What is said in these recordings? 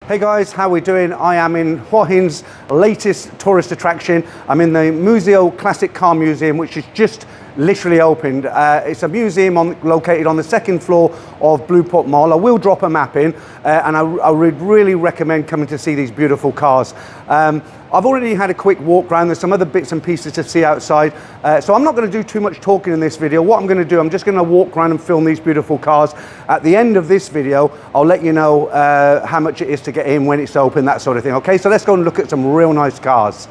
Hey guys, how we doing? I am in Hua Hin's latest tourist attraction. I'm in the Museo Classic Car Museum, which is just literally opened. It's a museum located on the second floor of Bluport Mall. I will drop a map in, and I would really recommend coming to see these beautiful cars. I've already had a quick walk around. There's some other bits and pieces to see outside. So I'm not going to do too much talking in this video. What I'm going to do, I'm just going to walk around and film these beautiful cars. At the end of this video, I'll let you know how much it is to get in, when it's open, that sort of thing. Okay, so let's go and look at some real nice cars.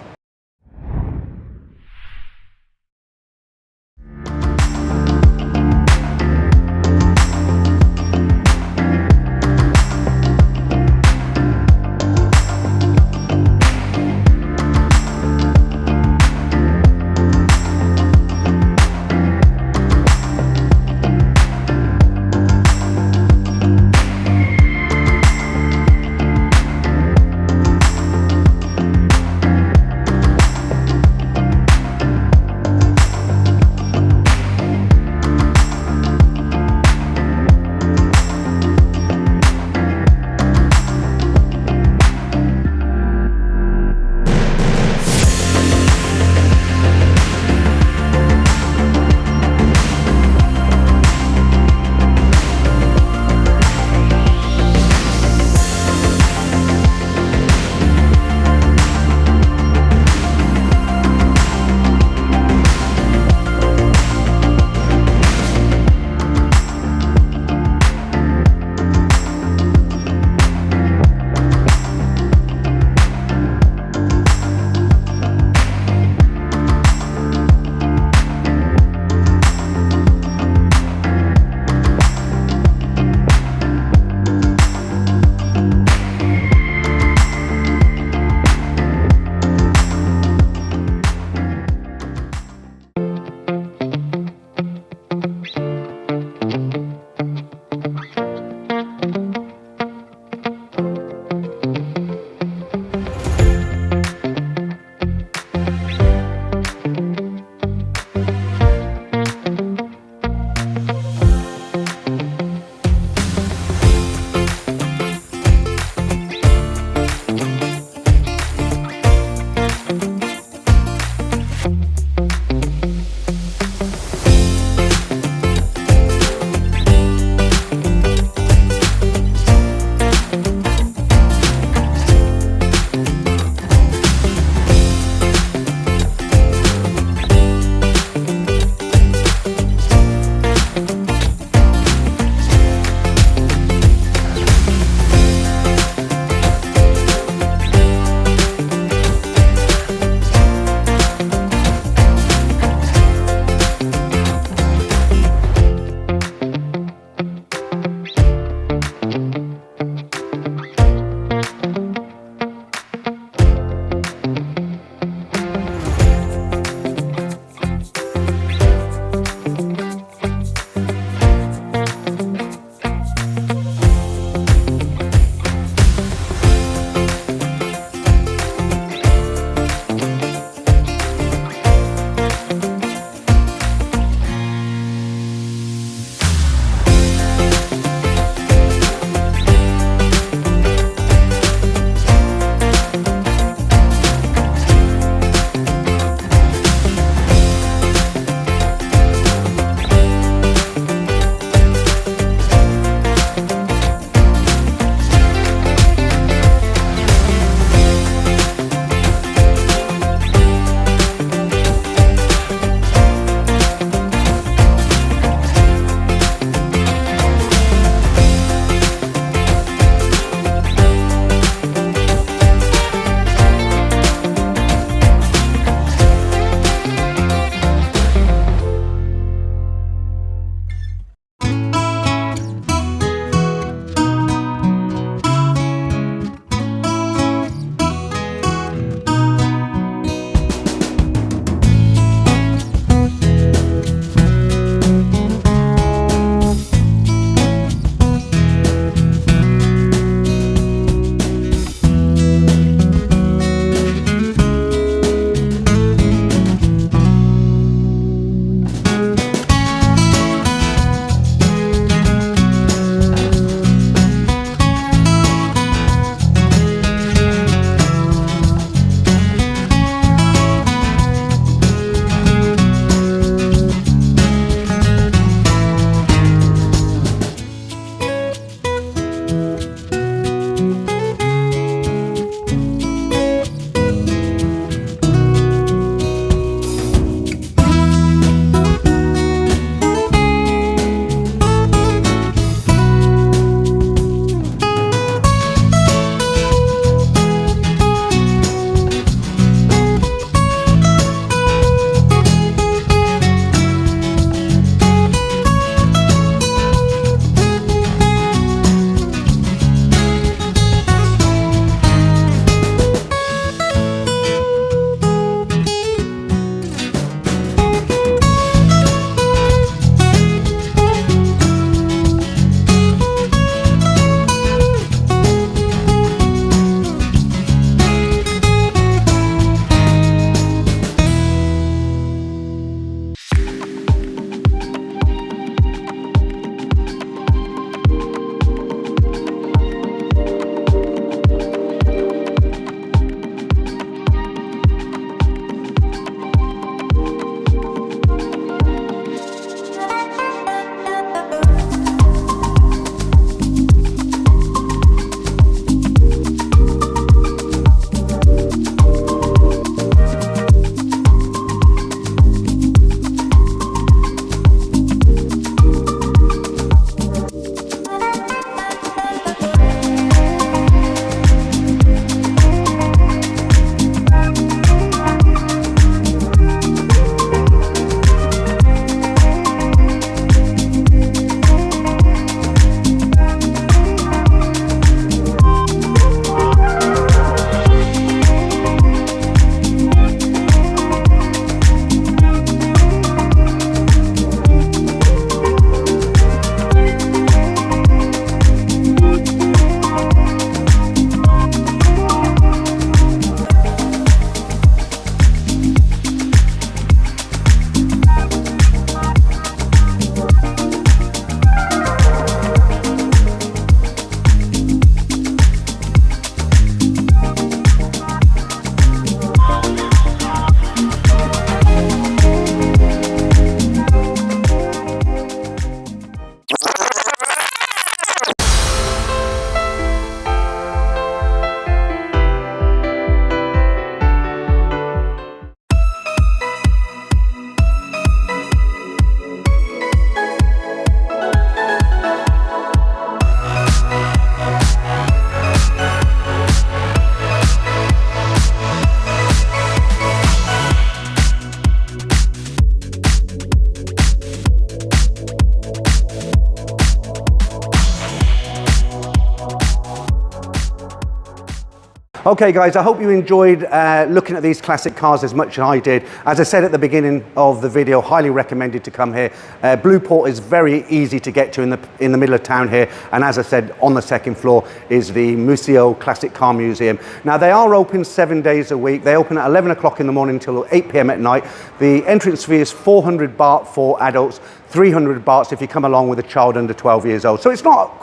Okay guys, I hope you enjoyed looking at these classic cars as much as I did. As I said at the beginning of the video, highly recommended to come here. Bluport is very easy to get to in the middle of town here, and as I said, on the second floor is the Museo Classic Car Museum. Now they are open 7 days a week. They open at 11 o'clock in the morning until 8 p.m. at night. The entrance fee is 400 baht for adults, 300 bahts if you come along with a child under 12 years old. So it's not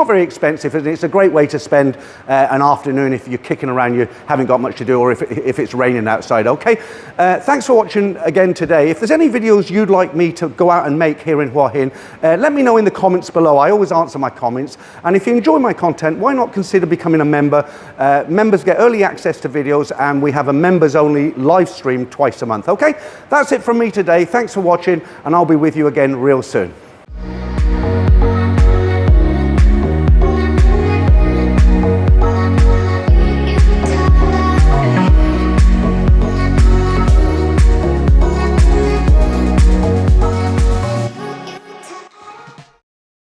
very expensive, and it's a great way to spend an afternoon if you're kicking around, you haven't got much to do, or if it's raining outside, okay? Thanks for watching again today. If there's any videos you'd like me to go out and make here in Hua Hin, let me know in the comments below. I always answer my comments. And if you enjoy my content, why not consider becoming a member? Members get early access to videos, and we have a members only live stream twice a month, okay? That's it from me today. Thanks for watching, and I'll be with you again real soon.